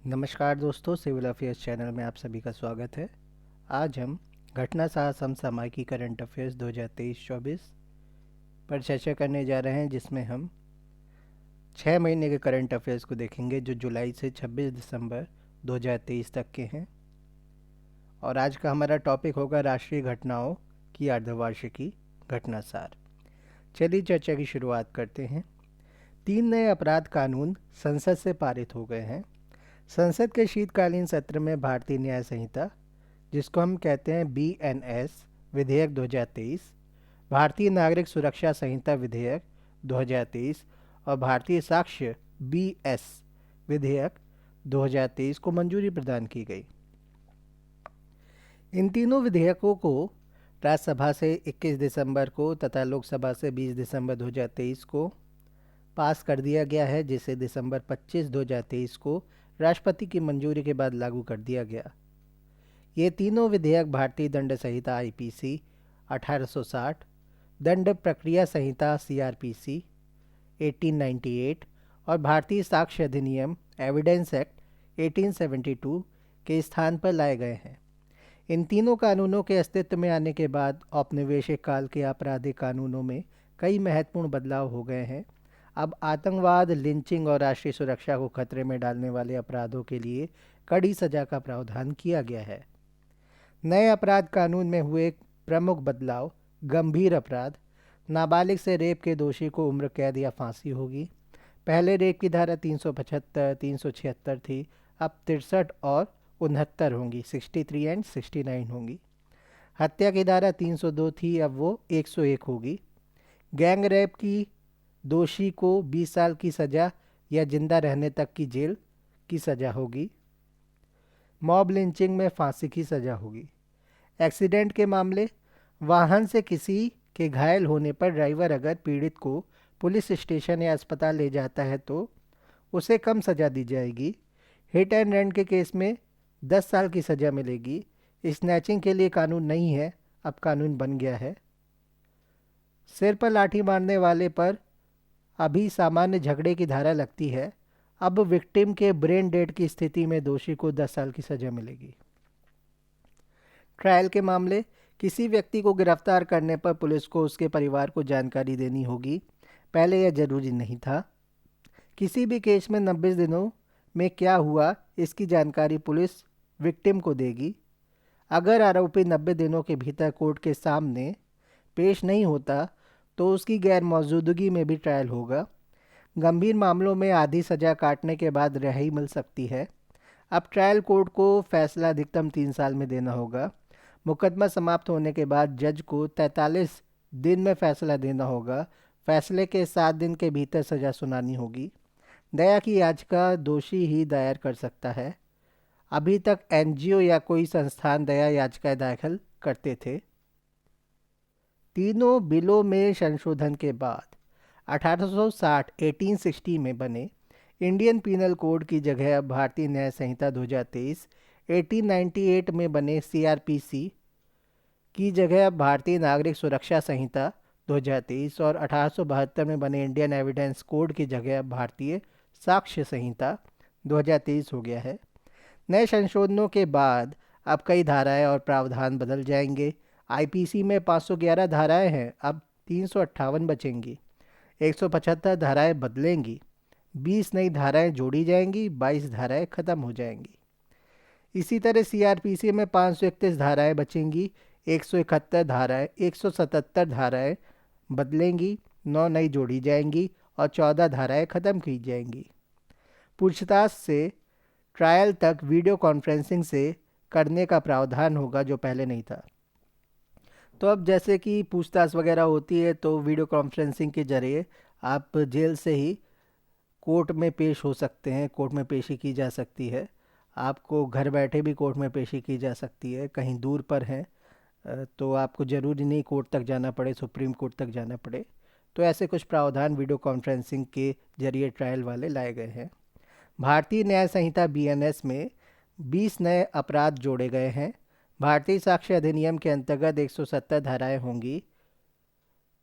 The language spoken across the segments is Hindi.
नमस्कार दोस्तों, सिविल अफेयर्स चैनल में आप सभी का स्वागत है। आज हम घटना सार समसामयिकी करंट अफेयर्स 2023-24 पर चर्चा करने जा रहे हैं, जिसमें हम 6 महीने के करंट अफेयर्स को देखेंगे जो जुलाई से 26 दिसंबर 2023 तक के हैं। और आज का हमारा टॉपिक होगा राष्ट्रीय घटनाओं की अर्धवार्षिकी घटना सार। चलिए चर्चा की शुरुआत करते हैं। 3 नए अपराध कानून संसद से पारित हो गए हैं। संसद के शीतकालीन सत्र में भारतीय न्याय संहिता, जिसको हम कहते हैं BNS विधेयक 2023, भारतीय नागरिक सुरक्षा संहिता विधेयक 2023 और भारतीय साक्ष्य BS विधेयक 2023 को मंजूरी प्रदान की गई। इन तीनों विधेयकों को राज्यसभा से 21 दिसंबर को तथा लोकसभा से 20 दिसंबर 2023 को पास कर दिया गया है, जिसे दिसंबर 25, 2023 को राष्ट्रपति की मंजूरी के बाद लागू कर दिया गया। ये तीनों विधेयक भारतीय दंड संहिता IPC 1860, दंड प्रक्रिया संहिता CRPC 1898 और भारतीय साक्ष्य अधिनियम एविडेंस एक्ट 1872 के स्थान पर लाए गए हैं। इन तीनों कानूनों के अस्तित्व में आने के बाद औपनिवेशिक काल के आपराधिक कानूनों में कई महत्वपूर्ण बदलाव हो गए हैं। अब आतंकवाद, लिंचिंग और राष्ट्रीय सुरक्षा को खतरे में डालने वाले अपराधों के लिए कड़ी सजा का प्रावधान किया गया है। नए अपराध कानून में हुए प्रमुख बदलाव: गंभीर अपराध, नाबालिग से रेप के दोषी को उम्र कैद या फांसी होगी। पहले रेप की धारा 375, 376 थी, अब 63 और 69 होंगी, 63 एंड 69 होंगी। हत्या की धारा 302 थी, अब वो 101 होगी। गैंग रेप की दोषी को 20 साल की सज़ा या जिंदा रहने तक की जेल की सज़ा होगी। मॉब लिंचिंग में फांसी की सज़ा होगी। एक्सीडेंट के मामले: वाहन से किसी के घायल होने पर ड्राइवर अगर पीड़ित को पुलिस स्टेशन या अस्पताल ले जाता है तो उसे कम सज़ा दी जाएगी। हिट एंड रन के केस में 10 साल की सज़ा मिलेगी। स्नैचिंग के लिए कानून नहीं है, अब कानून बन गया है। सिर पर लाठी मारने वाले पर अभी सामान्य झगड़े की धारा लगती है, अब विक्टिम के ब्रेन डेड की स्थिति में दोषी को 10 साल की सज़ा मिलेगी। ट्रायल के मामले: किसी व्यक्ति को गिरफ्तार करने पर पुलिस को उसके परिवार को जानकारी देनी होगी, पहले यह जरूरी नहीं था। किसी भी केस में 90 दिनों में क्या हुआ इसकी जानकारी पुलिस विक्टिम को देगी। अगर आरोपी 90 दिनों के भीतर कोर्ट के सामने पेश नहीं होता तो उसकी गैर मौजूदगी में भी ट्रायल होगा। गंभीर मामलों में आधी सज़ा काटने के बाद रिहाई मिल सकती है। अब ट्रायल कोर्ट को फैसला अधिकतम 3 साल में देना होगा। मुकदमा समाप्त होने के बाद जज को 43 दिन में फैसला देना होगा। फैसले के 7 दिन के भीतर सज़ा सुनानी होगी। दया की याचिका दोषी ही दायर कर सकता है। अभी तक NGO या कोई संस्थान दया याचिकाएं दाखिल करते थे। तीनों बिलों में संशोधन के बाद 1860 1860 में बने इंडियन पीनल कोड की जगह अब भारतीय न्याय संहिता 2023, 1898 में बने CRPC की जगह अब भारतीय नागरिक सुरक्षा संहिता 2023 और 1872 में बने इंडियन एविडेंस कोड की जगह अब भारतीय साक्ष्य संहिता 2023 हो गया है। नए संशोधनों के बाद अब कई धाराएं और प्रावधान बदल जाएंगे। IPC में 511 धाराएं हैं, अब 358 बचेंगी। 175 धाराएं बदलेंगी, 20 नई धाराएं जोड़ी जाएंगी, 22 धाराएं खत्म हो जाएंगी। इसी तरह CRPC में 531 धाराएं बचेंगी, 171 धाराएं 177 धाराएं बदलेंगी, 9 नई जोड़ी जाएंगी और 14 धाराएं खत्म की जाएंगी। पूछताछ से ट्रायल तक वीडियो कॉन्फ्रेंसिंग से करने का प्रावधान होगा, जो पहले नहीं था। तो अब जैसे कि पूछताछ वगैरह होती है तो वीडियो कॉन्फ्रेंसिंग के जरिए आप जेल से ही कोर्ट में पेश हो सकते हैं, कोर्ट में पेशी की जा सकती है। आपको घर बैठे भी कोर्ट में पेशी की जा सकती है। कहीं दूर पर हैं तो आपको ज़रूरी नहीं कोर्ट तक जाना पड़े, सुप्रीम कोर्ट तक जाना पड़े। तो ऐसे कुछ प्रावधान वीडियो कॉन्फ्रेंसिंग के जरिए ट्रायल वाले लाए गए हैं। भारतीय न्याय संहिता BNS में 20 नए अपराध जोड़े गए हैं। भारतीय साक्ष्य अधिनियम के अंतर्गत 170 धाराएं होंगी,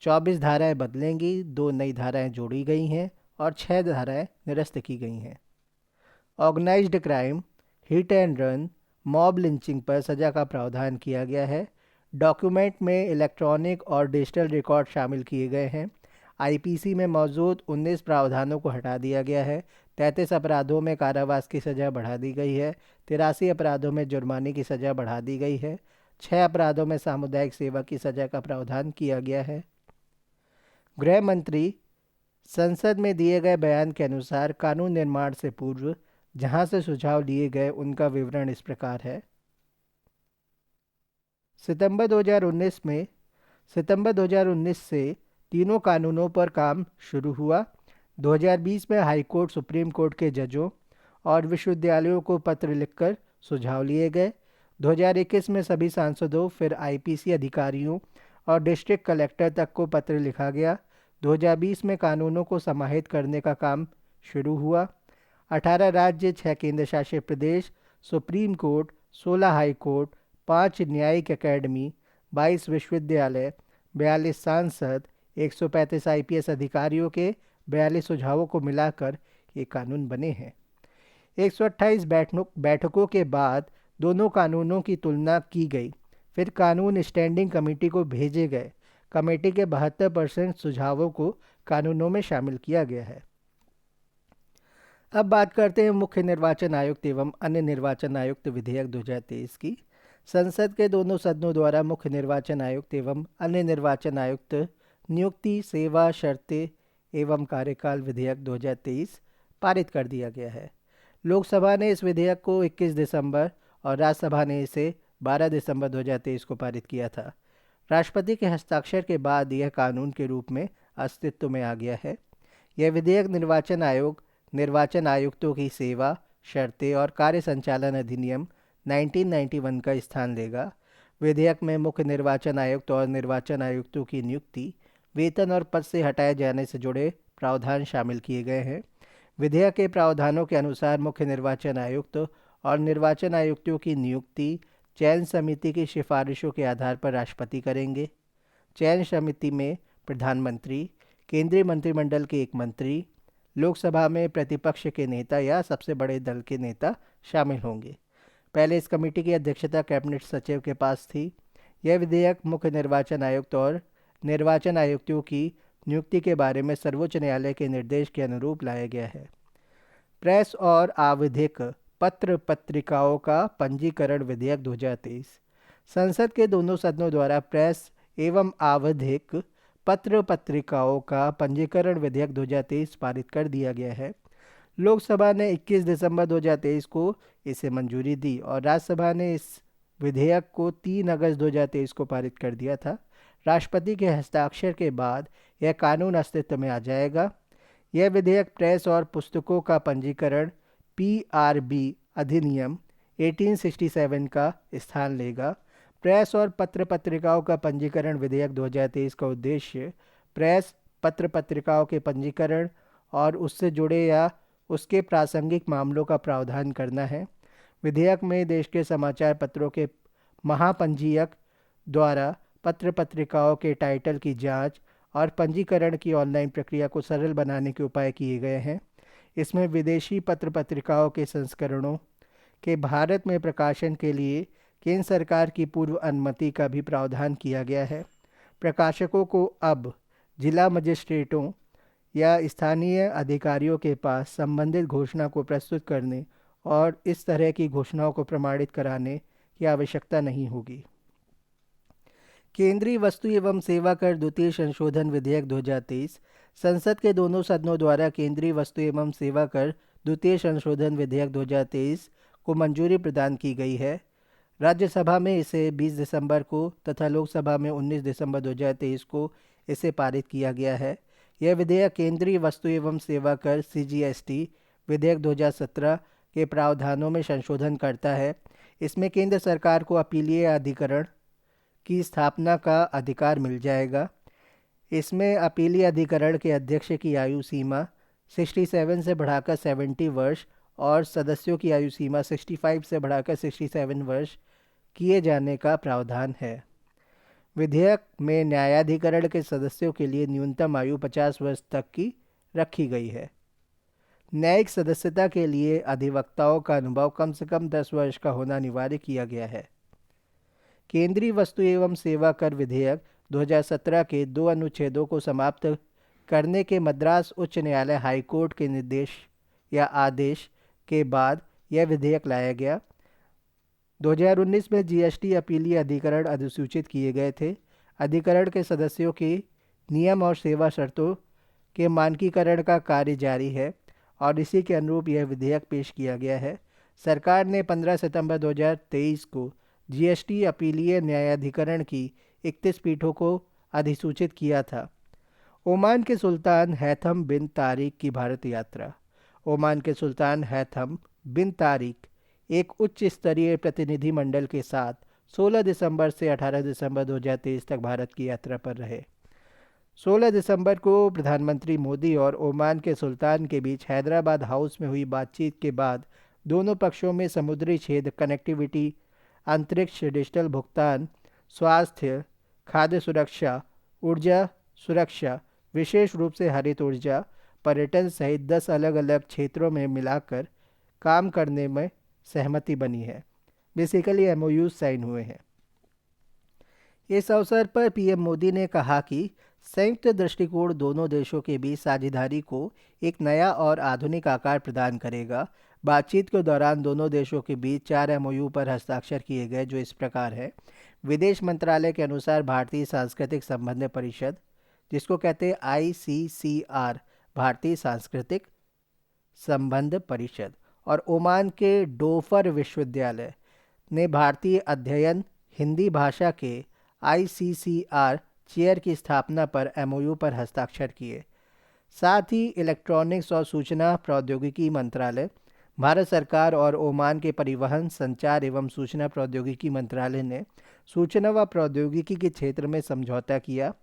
24 धाराएं बदलेंगी, 2 नई धाराएं जोड़ी गई हैं और 6 धाराएं निरस्त की गई हैं। Organised crime, hit and run, mob lynching पर सज़ा का प्रावधान किया गया है। डॉक्यूमेंट में इलेक्ट्रॉनिक और डिजिटल रिकॉर्ड शामिल किए गए हैं। आईपीसी में मौजूद 19 प्रावधानों को हटा दिया गया है। 33 अपराधों में कारावास की सज़ा बढ़ा दी गई है। 83 अपराधों में जुर्माने की सज़ा बढ़ा दी गई है। 6 अपराधों में सामुदायिक सेवा की सज़ा का प्रावधान किया गया है। गृह मंत्री संसद में दिए गए बयान के अनुसार कानून निर्माण से पूर्व जहां से सुझाव लिए गए उनका विवरण इस प्रकार है। सितंबर 2019 में सितंबर 2019 से तीनों कानूनों पर काम शुरू हुआ। 2020 में हाई कोर्ट, सुप्रीम कोर्ट के जजों और विश्वविद्यालयों को पत्र लिखकर सुझाव लिए गए। 2021 में सभी सांसदों, फिर आईपीसी अधिकारियों और डिस्ट्रिक्ट कलेक्टर तक को पत्र लिखा गया। 2020 में कानूनों को समाहित करने का काम शुरू हुआ। 18 राज्य, 6 केंद्र शासित प्रदेश, सुप्रीम कोर्ट, 16 हाई कोर्ट, 5 न्यायिक अकेडमी, 22 विश्वविद्यालय, 42 सांसद, 135 आईपीएस अधिकारियों के 42 सुझावों को मिलाकर ये कानून बने हैं। 128 बैठकों के बाद दोनों कानूनों की तुलना की गई। फिर कानून स्टैंडिंग कमेटी को भेजे गए। कमेटी के 72% सुझावों को कानूनों में शामिल किया गया है। अब बात करते हैं मुख्य निर्वाचन आयुक्त एवं अन्य निर्वाचन आयुक्त विधेयक 2023 की। संसद के दोनों सदनों द्वारा मुख्य निर्वाचन आयुक्त एवं अन्य निर्वाचन आयुक्त नियुक्ति, सेवा, शर्तें एवं कार्यकाल विधेयक 2023 पारित कर दिया गया है। लोकसभा ने इस विधेयक को 21 दिसंबर और राज्यसभा ने इसे 12 दिसंबर 2023 को पारित किया था। राष्ट्रपति के हस्ताक्षर के बाद यह कानून के रूप में अस्तित्व में आ गया है। यह विधेयक निर्वाचन आयोग, निर्वाचन आयुक्तों की सेवा, शर्तें और कार्य संचालन अधिनियम 1991 का स्थान लेगा। विधेयक में मुख्य निर्वाचन आयुक्त और निर्वाचन आयुक्तों की नियुक्ति, वेतन और पद से हटाए जाने से जुड़े प्रावधान शामिल किए गए हैं। विधेयक के प्रावधानों के अनुसार मुख्य निर्वाचन आयुक्त और निर्वाचन आयुक्तों की नियुक्ति चयन समिति की सिफारिशों के आधार पर राष्ट्रपति करेंगे। चयन समिति में प्रधानमंत्री, केंद्रीय मंत्रिमंडल के एक मंत्री, लोकसभा में प्रतिपक्ष के नेता या सबसे बड़े दल के नेता शामिल होंगे। पहले इस कमेटी की अध्यक्षता कैबिनेट सचिव के पास थी। यह विधेयक मुख्य निर्वाचन आयुक्त और निर्वाचन आयुक्तों की नियुक्ति के बारे में सर्वोच्च न्यायालय के निर्देश के अनुरूप लाया गया है। प्रेस और आवधिक पत्र पत्रिकाओं का पंजीकरण विधेयक 2023। संसद के दोनों सदनों द्वारा प्रेस एवं आवधिक पत्र पत्रिकाओं का पंजीकरण विधेयक 2023 पारित कर दिया गया है। लोकसभा ने 21 दिसंबर 2023 को इसे मंजूरी दी और राज्यसभा ने इस विधेयक को 3 अगस्त 2023 को पारित कर दिया था। राष्ट्रपति के हस्ताक्षर के बाद यह कानून अस्तित्व में आ जाएगा। यह विधेयक प्रेस और पुस्तकों का पंजीकरण पीआरबी अधिनियम 1867 का स्थान लेगा। प्रेस और पत्र पत्रिकाओं का पंजीकरण विधेयक 2023 का उद्देश्य प्रेस, पत्र पत्रिकाओं के पंजीकरण और उससे जुड़े या उसके प्रासंगिक मामलों का प्रावधान करना है। विधेयक में देश के समाचार पत्रों के महापंजीयक द्वारा पत्र पत्रिकाओं के टाइटल की जांच और पंजीकरण की ऑनलाइन प्रक्रिया को सरल बनाने के उपाय किए गए हैं। इसमें विदेशी पत्र पत्रिकाओं के संस्करणों के भारत में प्रकाशन के लिए केंद्र सरकार की पूर्व अनुमति का भी प्रावधान किया गया है। प्रकाशकों को अब जिला मजिस्ट्रेटों या स्थानीय अधिकारियों के पास संबंधित घोषणा को प्रस्तुत करने और इस तरह की घोषणाओं को प्रमाणित कराने की आवश्यकता नहीं होगी। केंद्रीय वस्तु एवं सेवा कर द्वितीय संशोधन विधेयक 2023। संसद के दोनों सदनों द्वारा केंद्रीय वस्तु एवं सेवा कर द्वितीय संशोधन विधेयक 2023 को मंजूरी प्रदान की गई है। राज्यसभा में इसे 20 दिसंबर को तथा लोकसभा में 19 दिसंबर 2023 को इसे पारित किया गया है। यह विधेयक केंद्रीय वस्तु एवं सेवा कर सीजीएसटी विधेयक 2017 के प्रावधानों में संशोधन करता है। इसमें केंद्र सरकार को अपीलीय अधिकरण की स्थापना का अधिकार मिल जाएगा। इसमें अपीलीय अधिकरण के अध्यक्ष की आयु सीमा 67 से बढ़ाकर 70 वर्ष और सदस्यों की आयु सीमा 65 से बढ़ाकर 67 वर्ष किए जाने का प्रावधान है। विधेयक में न्यायाधिकरण के सदस्यों के लिए न्यूनतम आयु 50 वर्ष तक की रखी गई है। न्यायिक सदस्यता के लिए अधिवक्ताओं का अनुभव कम से कम 10 वर्ष का होना अनिवार्य किया गया है। केंद्रीय वस्तु एवं सेवा कर विधेयक 2017 के 2 अनुच्छेदों को समाप्त करने के मद्रास उच्च न्यायालय हाईकोर्ट के निर्देश या आदेश के बाद यह विधेयक लाया गया। 2019 में जीएसटी अपीलीय अधिकरण अधिसूचित किए गए थे। अधिकरण के सदस्यों के नियम और सेवा शर्तों के मानकीकरण का कार्य जारी है और इसी के अनुरूप यह विधेयक पेश किया गया है। सरकार ने 15 सितंबर 2023 को जीएसटी अपीलीय न्यायाधिकरण की 31 पीठों को अधिसूचित किया था। ओमान के सुल्तान हैथम बिन तारिक की भारत यात्रा। ओमान के सुल्तान हैथम बिन तारिक एक उच्च स्तरीय प्रतिनिधिमंडल के साथ 16 दिसंबर से 18 दिसंबर 2023 तक भारत की यात्रा पर रहे। 16 दिसंबर को प्रधानमंत्री मोदी और ओमान के सुल्तान के बीच हैदराबाद हाउस में हुई बातचीत के बाद दोनों पक्षों में समुद्री क्षेत्र, कनेक्टिविटी, अंतरिक्ष, डिजिटल भुगतान, स्वास्थ्य, खाद्य सुरक्षा, ऊर्जा सुरक्षा, विशेष रूप से हरित ऊर्जा, पर्यटन सहित 10 अलग अलग क्षेत्रों में मिलाकर काम करने में सहमति बनी है। बेसिकली एमओयू साइन हुए हैं। इस अवसर पर पीएम मोदी ने कहा कि संयुक्त दृष्टिकोण दोनों देशों के बीच साझेदारी को एक नया और आधुनिक आकार प्रदान करेगा। बातचीत के दौरान दोनों देशों के बीच 4 एमओयू पर हस्ताक्षर किए गए, जो इस प्रकार है। विदेश मंत्रालय के अनुसार भारतीय सांस्कृतिक संबंध परिषद, जिसको कहते हैं आईसीसीआर, भारतीय सांस्कृतिक संबंध परिषद, और ओमान के डोफर विश्वविद्यालय ने भारतीय अध्ययन हिंदी भाषा के आईसीसीआर चेयर की स्थापना पर एमओयू पर हस्ताक्षर किए। साथ ही इलेक्ट्रॉनिक्स और सूचना प्रौद्योगिकी मंत्रालय, भारत सरकार और ओमान के परिवहन, संचार एवं सूचना प्रौद्योगिकी मंत्रालय ने सूचना व प्रौद्योगिकी के क्षेत्र में समझौता किया।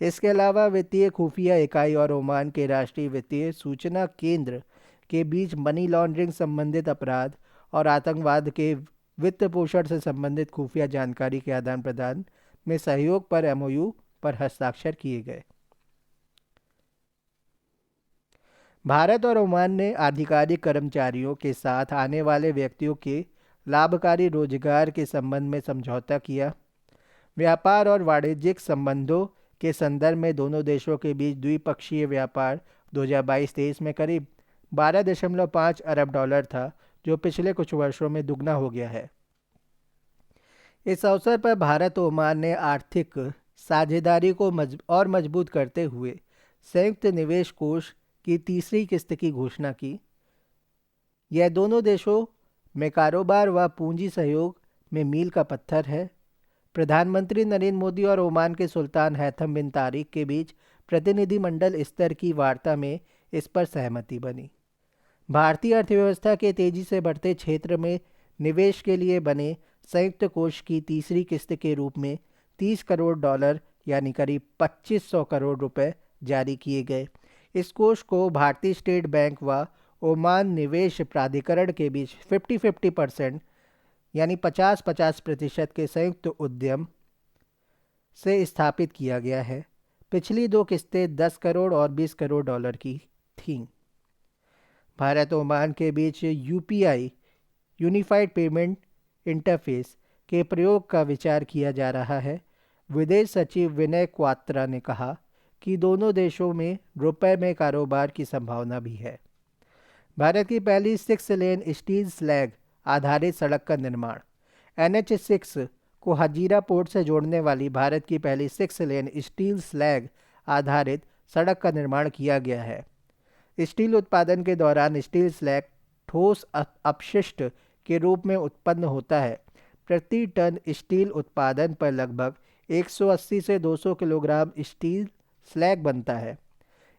इसके अलावा वित्तीय खुफिया इकाई और ओमान के राष्ट्रीय वित्तीय सूचना केंद्र के बीच मनी लॉन्ड्रिंग संबंधित अपराध और आतंकवाद के वित्त पोषण से संबंधित खुफिया जानकारी के आदान प्रदान में सहयोग पर एमओयू पर हस्ताक्षर किए गए। भारत और ओमान ने आधिकारिक कर्मचारियों के साथ आने वाले व्यक्तियों के लाभकारी रोजगार के संबंध में समझौता किया। व्यापार और वाणिज्यिक संबंधों के संदर्भ में दोनों देशों के बीच द्विपक्षीय व्यापार 2022-23 में करीब 12.5 अरब डॉलर था, जो पिछले कुछ वर्षों में दुगना हो गया है। इस अवसर पर भारत और ओमान ने आर्थिक साझेदारी को और मजबूत करते हुए संयुक्त निवेश कोष की तीसरी किस्त की घोषणा की। यह दोनों देशों में कारोबार व पूंजी सहयोग में मील का पत्थर है। प्रधानमंत्री नरेंद्र मोदी और ओमान के सुल्तान हैथम बिन तारिक के बीच प्रतिनिधिमंडल स्तर की वार्ता में इस पर सहमति बनी। भारतीय अर्थव्यवस्था के तेजी से बढ़ते क्षेत्र में निवेश के लिए बने संयुक्त कोष की तीसरी किस्त के रूप में 30 करोड़ डॉलर यानी करीब 2500 करोड़ रुपए जारी किए गए। इस कोष को भारतीय स्टेट बैंक व ओमान निवेश प्राधिकरण के बीच 50-50% यानी 50-50% के संयुक्त उद्यम से स्थापित किया गया है। पिछली 2 किस्तें 10 करोड़ और 20 करोड़ डॉलर की थीं। भारत और ओमान के बीच यूपीआई यूनिफाइड पेमेंट इंटरफेस के प्रयोग का विचार किया जा रहा है। विदेश सचिव विनय क्वात्रा ने कहा कि दोनों देशों में रुपए में कारोबार की संभावना भी है। भारत की पहली 6 लेन स्टील स्लैग आधारित सड़क का निर्माण। NH6 को हजीरा पोर्ट से जोड़ने वाली भारत की पहली 6 लेन स्टील स्लैग आधारित सड़क का निर्माण किया गया है। स्टील उत्पादन के दौरान स्टील स्लैग ठोस अपशिष्ट के रूप में उत्पन्न होता है। प्रति टन स्टील उत्पादन पर लगभग 180 से 200 किलोग्राम स्टील स्लैग बनता है।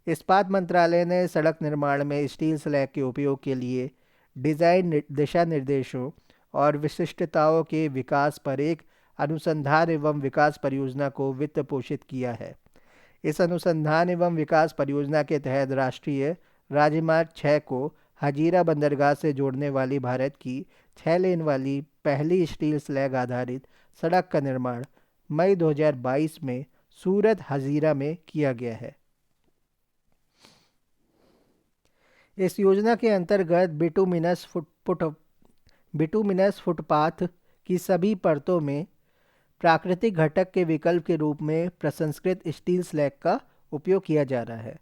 इस्पात मंत्रालय ने सड़क निर्माण में स्टील स्लैग के उपयोग के लिए डिज़ाइन दिशा निर्देशों और विशिष्टताओं के विकास पर एक अनुसंधान एवं विकास परियोजना को वित्त पोषित किया है। इस अनुसंधान एवं विकास परियोजना के तहत राष्ट्रीय राजमार्ग 6 को हजीरा बंदरगाह से जोड़ने वाली भारत की 6 लेन वाली पहली स्टील स्लैग आधारित सड़क का निर्माण मई 2022 में सूरत हजीरा में किया गया है। इस योजना के अंतर्गत बिटुमिनस फुटपाथ की सभी परतों में प्राकृतिक घटक के विकल्प के रूप में प्रसंस्कृत स्टील स्लैग का उपयोग किया जा रहा है।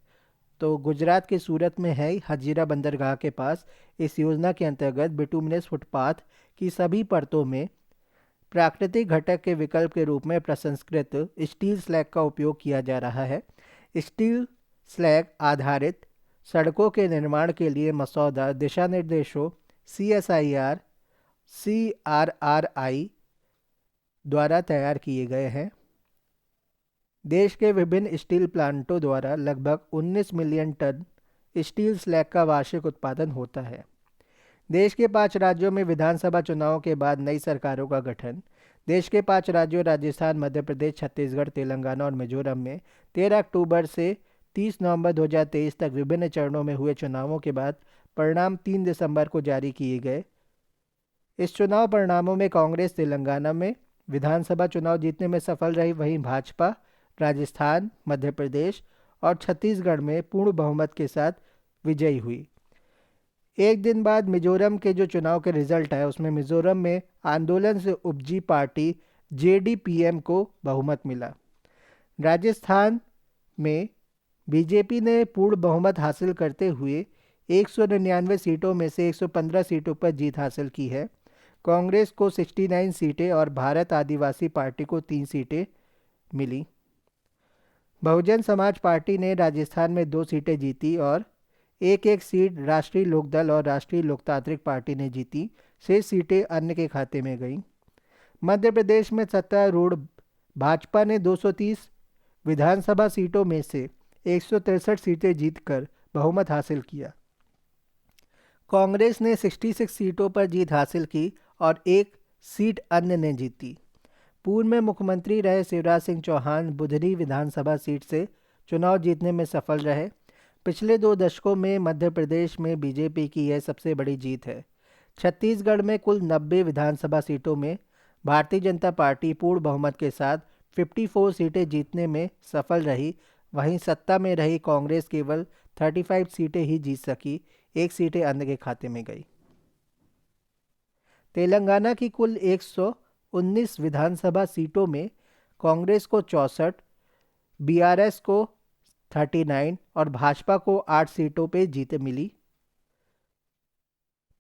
तो गुजरात के सूरत में है हजीरा बंदरगाह के पास इस योजना के अंतर्गत बिटुमिनस फुटपाथ की सभी परतों में प्राकृतिक घटक के विकल्प के रूप में प्रसंस्कृत स्टील स्लैग का उपयोग किया जा रहा है। स्टील स्लैग आधारित सड़कों के निर्माण के लिए मसौदा दिशा निर्देशों CRRI द्वारा तैयार किए गए हैं। देश के विभिन्न स्टील प्लांटों द्वारा लगभग 19 मिलियन टन स्टील स्लैग का वार्षिक उत्पादन होता है। देश के 5 राज्यों में विधानसभा चुनाव के बाद नई सरकारों का गठन। देश के 5 राज्यों राजस्थान, मध्य प्रदेश, छत्तीसगढ़, तेलंगाना और मिजोरम में 13 अक्टूबर से 30 नवंबर 2023 तक विभिन्न चरणों में हुए चुनावों के बाद परिणाम 3 दिसंबर को जारी किए गए। इस चुनाव परिणामों में कांग्रेस तेलंगाना में विधानसभा चुनाव जीतने में सफल रही, वहीं भाजपा राजस्थान, मध्य प्रदेश और छत्तीसगढ़ में पूर्ण बहुमत के साथ विजयी हुई। एक दिन बाद मिजोरम के जो चुनाव के रिजल्ट है उसमें मिजोरम में आंदोलन से उपजी पार्टी JDPM को बहुमत मिला। राजस्थान में बीजेपी ने पूर्ण बहुमत हासिल करते हुए 199 सीटों में से 115 सीटों पर जीत हासिल की है। कांग्रेस को 69 सीटें और भारत आदिवासी पार्टी को 3 सीटें मिली। बहुजन समाज पार्टी ने राजस्थान में 2 सीटें जीती और एक सीट राष्ट्रीय लोकदल और राष्ट्रीय लोकतांत्रिक पार्टी ने जीती। 6 सीटें अन्य के खाते में गईं। मध्य प्रदेश में सत्तारूढ़ भाजपा ने 230 विधानसभा सीटों में से 163 सीटें जीतकर बहुमत हासिल किया। कांग्रेस ने 66 सीटों पर जीत हासिल की और 1 सीट अन्य ने जीती। पूर्व में मुख्यमंत्री रहे शिवराज सिंह चौहान बुधनी विधानसभा सीट से चुनाव जीतने में सफल रहे। पिछले 2 दशकों में मध्य प्रदेश में बीजेपी की यह सबसे बड़ी जीत है। छत्तीसगढ़ में कुल 90 विधानसभा सीटों में भारतीय जनता पार्टी पूर्ण बहुमत के साथ 54 सीटें जीतने में सफल रही, वहीं सत्ता में रही कांग्रेस केवल 35 सीटें ही जीत सकी, 1 सीटें अन्य के खाते में गई। तेलंगाना की कुल 119 विधानसभा सीटों में कांग्रेस को 64, BRS को 39 और भाजपा को 8 सीटों पे जीत मिली।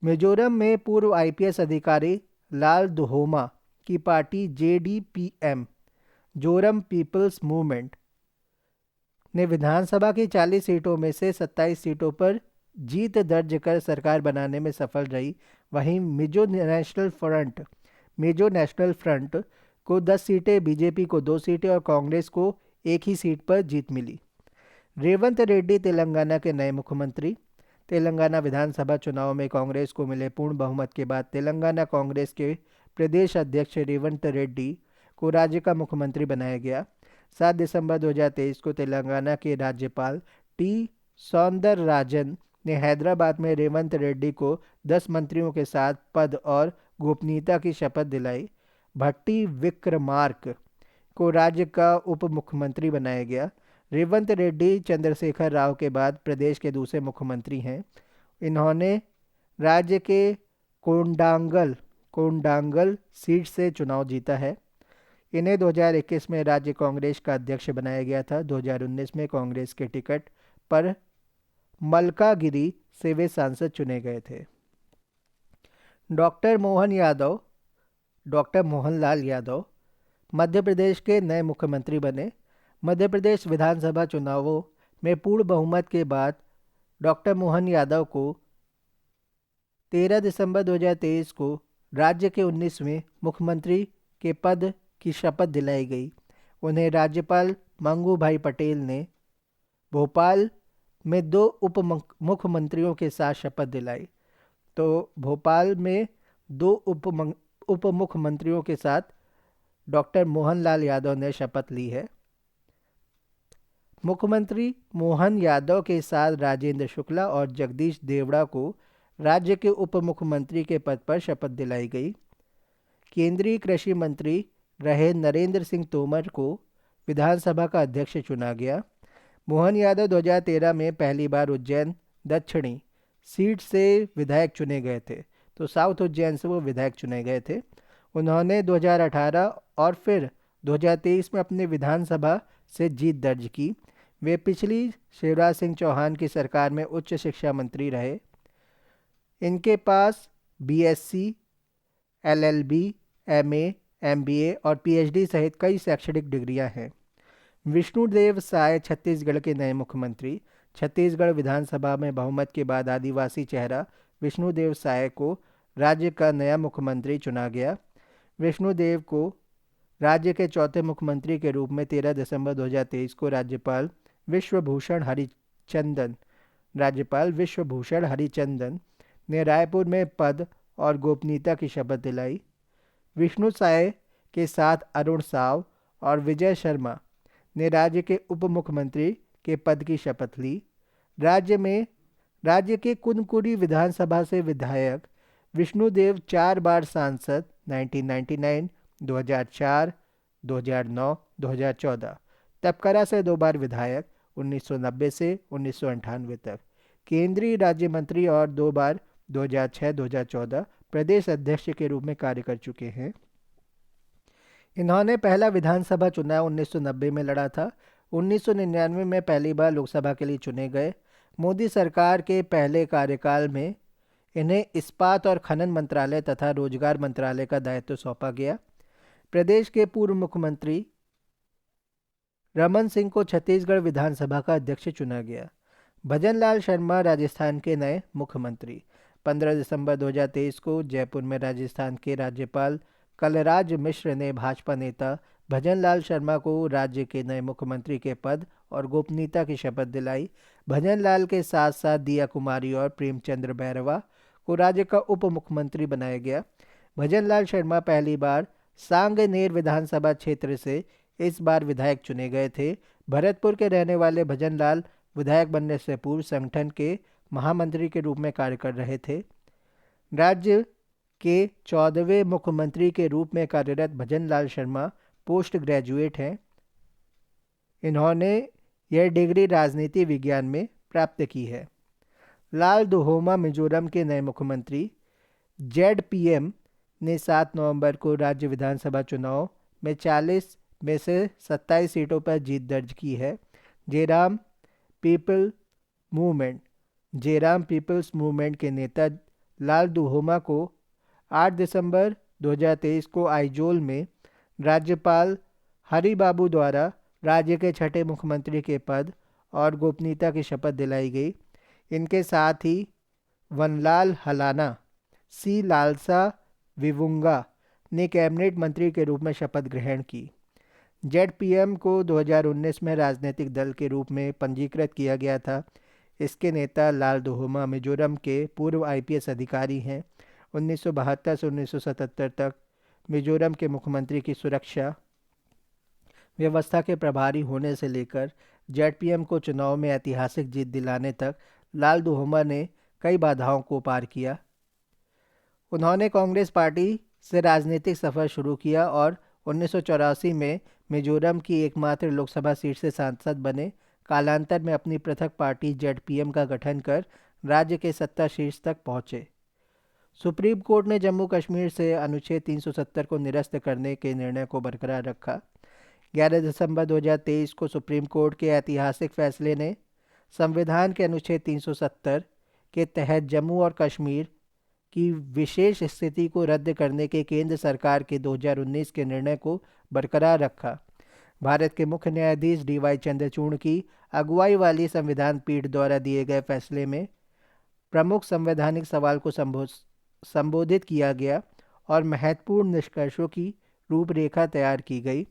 मिजोरम में पूर्व IPS अधिकारी लाल दुहोमा की party JDPM Zoram people's movement ने विधानसभा की 40 सीटों में से 27 सीटों पर जीत दर्ज कर सरकार बनाने में सफल रही, वहीं मिजो नेशनल फ्रंट को 10 सीटें, बीजेपी को 2 सीटें और कांग्रेस को 1 ही सीट पर जीत मिली। रेवंत रेड्डी तेलंगाना के नए मुख्यमंत्री। तेलंगाना विधानसभा चुनाव में कांग्रेस को मिले पूर्ण बहुमत के बाद तेलंगाना कांग्रेस के प्रदेश अध्यक्ष रेवंत रेड्डी को राज्य का मुख्यमंत्री बनाया गया। 7 दिसंबर 2023 को तेलंगाना के राज्यपाल T सौंदरराजन ने हैदराबाद में रेवंत रेड्डी को 10 मंत्रियों के साथ पद और गोपनीयता की शपथ दिलाई। भट्टी विक्रमार्क को राज्य का उप मुख्यमंत्री बनाया गया। रेवंत रेड्डी चंद्रशेखर राव के बाद प्रदेश के दूसरे मुख्यमंत्री हैं। इन्होंने राज्य के कोंडांगल सीट से चुनाव जीता है। इन्हें 2021 में राज्य कांग्रेस का अध्यक्ष बनाया गया था। 2019 में कांग्रेस के टिकट पर मलकागिरी से वे सांसद चुने गए थे। डॉक्टर मोहनलाल यादव मध्य प्रदेश के नए मुख्यमंत्री बने। मध्य प्रदेश विधानसभा चुनावों में पूर्ण बहुमत के बाद डॉक्टर मोहन यादव को 13 दिसंबर 2023 को राज्य के 19वें मुख्यमंत्री के पद की शपथ दिलाई गई। उन्हें राज्यपाल मंगू भाई पटेल ने भोपाल में 2 उप मुख्यमंत्रियों के साथ शपथ दिलाई। तो भोपाल में 2 उप मुख्यमंत्रियों के साथ डॉक्टर मोहनलाल यादव ने शपथ ली है। मुख्यमंत्री मोहन यादव के साथ राजेंद्र शुक्ला और जगदीश देवड़ा को राज्य के उप मुख्यमंत्री के पद पर शपथ दिलाई गई। केंद्रीय कृषि मंत्री रहे नरेंद्र सिंह तोमर को विधानसभा का अध्यक्ष चुना गया। मोहन यादव 2013 में पहली बार उज्जैन दक्षिणी सीट से विधायक चुने गए थे। तो साउथ उज्जैन से वो विधायक चुने गए थे। उन्होंने 2018 और फिर 2023 में अपनी विधानसभा से जीत दर्ज की। वे पिछली शिवराज सिंह चौहान की सरकार में उच्च शिक्षा मंत्री रहे। इनके पास बीएससी, एलएलबी, एमए, एमबीए और पीएचडी सहित कई शैक्षणिक डिग्रियां हैं। विष्णुदेव साय छत्तीसगढ़ के नए मुख्यमंत्री। छत्तीसगढ़ विधानसभा में बहुमत के बाद आदिवासी चेहरा विष्णुदेव साय को राज्य का नया मुख्यमंत्री चुना गया। विष्णुदेव को राज्य के चौथे मुख्यमंत्री के रूप में 13 दिसंबर 2023 को राज्यपाल विश्वभूषण हरिचंदन ने रायपुर में पद और गोपनीयता की शपथ दिलाई। विष्णु साय के साथ अरुण साव और विजय शर्मा ने राज्य के उप मुख्यमंत्री के पद की शपथ ली। राज्य के कुनकुरी विधानसभा से विधायक विष्णुदेव 4 बार सांसद 1999, 2004, 2009, 2014। तपकरा से 2 बार विधायक 1990 से 1998 तक। केंद्रीय राज्य मंत्री और 2 बार 2006-2014 प्रदेश अध्यक्ष के रूप में कार्य कर चुके हैं। इन्होंने पहला विधानसभा चुनाव 1990 में लड़ा था। 1999 में पहली बार लोकसभा के लिए चुने गए। मोदी सरकार के पहले कार्यकाल में इन्हें इस्पात और खनन मंत्रालय तथा रोजगार मंत्रालय का दायित्व सौंपा गया। प्रदेश के पूर्व मुख्यमंत्री रमन सिंह को छत्तीसगढ़ विधानसभा का अध्यक्ष चुना गया। भजनलाल शर्मा राजस्थान के नए मुख्यमंत्री। 15 दिसंबर 2023 को जयपुर में राजस्थान के राज्यपाल कलराज मिश्र ने भाजपा नेता भजनलाल शर्मा को राज्य के नए मुख्यमंत्री के पद और गोपनीयता की शपथ दिलाई। भजनलाल के साथ साथ दिया कुमारी और प्रेमचंद्र बैरवा को राज्य का उप मुख्यमंत्री बनाया गया। भजनलाल शर्मा पहली बार सांगनेर विधानसभा क्षेत्र से इस बार विधायक चुने गए थे। भरतपुर के रहने वाले भजनलाल विधायक बनने से पूर्व संगठन के महामंत्री के रूप में कार्य कर रहे थे। राज्य के 14वें मुख्यमंत्री के रूप में कार्यरत भजनलाल शर्मा पोस्ट ग्रेजुएट हैं। इन्होंने यह डिग्री राजनीति विज्ञान में प्राप्त की है। लाल दुहोमा मिजोरम के नए मुख्यमंत्री। जेडपीएम ने 7 नवंबर को राज्य विधानसभा चुनाव में 40 में से 27 सीटों पर जीत दर्ज की है। जेराम पीपल्स मूवमेंट के नेता लाल दुहोमा को 8 दिसंबर 2023 को आइजोल में राज्यपाल हरिबाबू द्वारा राज्य के छठे मुख्यमंत्री के पद और गोपनीयता की शपथ दिलाई गई। इनके साथ ही वनलाल हलाना, सी लालसा विवुंगा ने कैबिनेट मंत्री के रूप में शपथ ग्रहण की। जेडपीएम को 2019 में राजनीतिक दल के रूप में पंजीकृत किया गया था। इसके नेता लाल दुहोमा मिजोरम के पूर्व आईपीएस अधिकारी हैं। 1972 से 1977 तक मिजोरम के मुख्यमंत्री की सुरक्षा व्यवस्था के प्रभारी होने से लेकर जेडपीएम को चुनाव में ऐतिहासिक जीत दिलाने तक लाल दुहोमा ने कई बाधाओं को पार किया। उन्होंने कांग्रेस पार्टी से राजनीतिक सफ़र शुरू किया और 1984 में मिजोरम की एकमात्र लोकसभा सीट से सांसद बने। कालांतर में अपनी पृथक पार्टी जेडपीएम का गठन कर राज्य के सत्ता शीर्ष तक पहुंचे। सुप्रीम कोर्ट ने जम्मू कश्मीर से अनुच्छेद 370 को निरस्त करने के निर्णय को बरकरार रखा। 11 दिसंबर 2023 को सुप्रीम कोर्ट के ऐतिहासिक फैसले ने संविधान के अनुच्छेद 370 के तहत जम्मू और कश्मीर की विशेष स्थिति को रद्द करने के केंद्र सरकार के 2019 के निर्णय को बरकरार रखा। भारत के मुख्य न्यायाधीश डीवाई चंद्रचूड़ की अगुवाई वाली संविधान पीठ द्वारा दिए गए फैसले में प्रमुख संवैधानिक सवाल को संबोधित किया गया और महत्वपूर्ण निष्कर्षों की रूपरेखा तैयार की गई।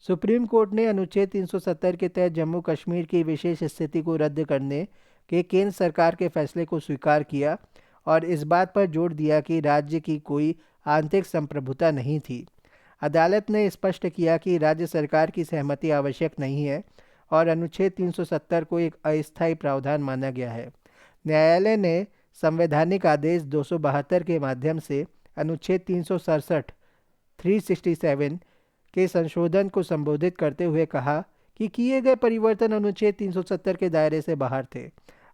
सुप्रीम कोर्ट ने अनुच्छेद 370 के तहत जम्मू कश्मीर की विशेष स्थिति को रद्द करने के केंद्र सरकार के फैसले को स्वीकार किया और इस बात पर जोर दिया कि राज्य की कोई आंतरिक संप्रभुता नहीं थी। अदालत ने स्पष्ट किया कि राज्य सरकार की सहमति आवश्यक नहीं है और अनुच्छेद 370 को एक अस्थायी प्रावधान माना गया है। न्यायालय ने संवैधानिक आदेश 272 के माध्यम से अनुच्छेद 367 के संशोधन को संबोधित करते हुए कहा कि किए गए परिवर्तन अनुच्छेद 370 के दायरे से बाहर थे।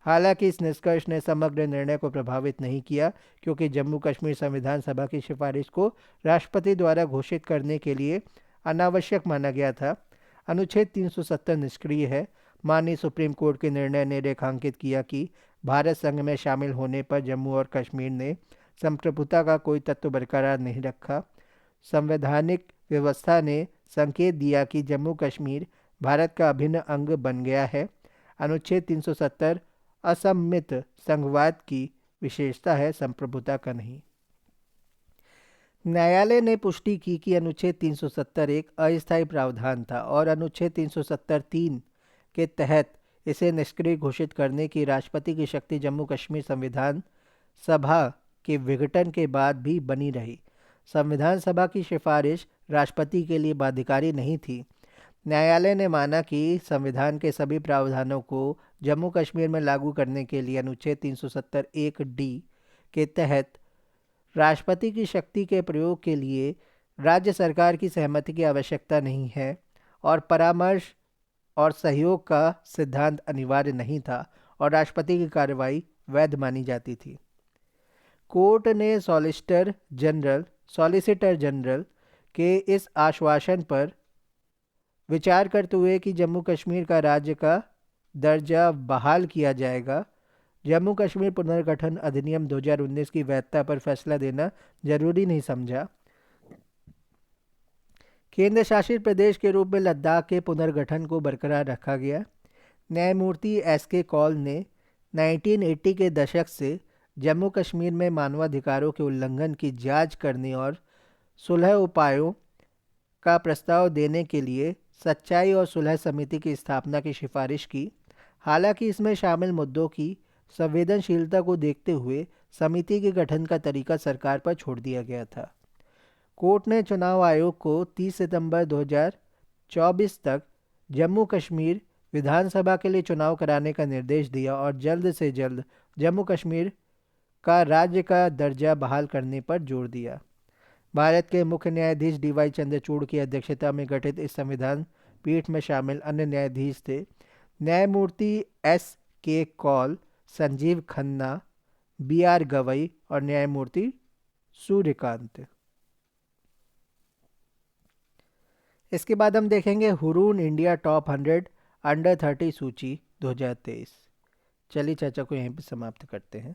हालांकि इस निष्कर्ष ने समग्र निर्णय को प्रभावित नहीं किया, क्योंकि जम्मू कश्मीर संविधान सभा की सिफारिश को राष्ट्रपति द्वारा घोषित करने के लिए अनावश्यक माना गया था। अनुच्छेद 370 निष्क्रिय है। माननीय सुप्रीम कोर्ट के निर्णय ने रेखांकित किया कि भारत संघ में शामिल होने पर जम्मू और कश्मीर ने संप्रभुता का कोई तत्व बरकरार नहीं रखा। संवैधानिक व्यवस्था ने संकेत दिया कि जम्मू कश्मीर भारत का अभिन्न अंग बन गया है। अनुच्छेद 370 असम्मित संघवाद की विशेषता है, संप्रभुता का नहीं। न्यायालय ने पुष्टि की कि अनुच्छेद 370 एक अस्थायी प्रावधान था और अनुच्छेद 370(3) के तहत इसे निष्क्रिय घोषित करने की राष्ट्रपति की शक्ति जम्मू कश्मीर संविधान सभा के विघटन के बाद भी बनी रही। संविधान सभा की सिफारिश राष्ट्रपति के लिए बाध्यकारी नहीं थी। न्यायालय ने माना कि संविधान के सभी प्रावधानों को जम्मू कश्मीर में लागू करने के लिए अनुच्छेद 370(1)(d) के तहत राष्ट्रपति की शक्ति के प्रयोग के लिए राज्य सरकार की सहमति की आवश्यकता नहीं है और परामर्श और सहयोग का सिद्धांत अनिवार्य नहीं था और राष्ट्रपति की कार्रवाई वैध मानी जाती थी। कोर्ट ने सॉलिसिटर जनरल के इस आश्वासन पर विचार करते हुए कि जम्मू कश्मीर का राज्य का दर्जा बहाल किया जाएगा, जम्मू कश्मीर पुनर्गठन अधिनियम 2019 की वैधता पर फैसला देना जरूरी नहीं समझा। केंद्र शासित प्रदेश के रूप में लद्दाख के पुनर्गठन को बरकरार रखा गया। न्यायमूर्ति एस.के. कौल ने 1980 के दशक से जम्मू कश्मीर में मानवाधिकारों के उल्लंघन की जांच करने और सुलह उपायों का प्रस्ताव देने के लिए सच्चाई और सुलह समिति की स्थापना की सिफारिश की। हालांकि इसमें शामिल मुद्दों की संवेदनशीलता को देखते हुए समिति के गठन का तरीका सरकार पर छोड़ दिया गया था। कोर्ट ने चुनाव आयोग को 30 सितंबर 2024 तक जम्मू कश्मीर विधानसभा के लिए चुनाव कराने का निर्देश दिया और जल्द से जल्द जम्मू कश्मीर का राज्य का दर्जा बहाल करने पर जोर दिया। भारत के मुख्य न्यायाधीश डी.वाई. चंद्रचूड़ की अध्यक्षता में गठित इस संविधान पीठ में शामिल अन्य न्यायाधीश थे न्यायमूर्ति एस.के. कौल, संजीव खन्ना, बी.आर. गवई और न्यायमूर्ति सूर्यकांत। इसके बाद हम देखेंगे हुरून इंडिया टॉप 100 अंडर 30 सूची 2023। चलिए चर्चा को यहीं पर समाप्त करते हैं।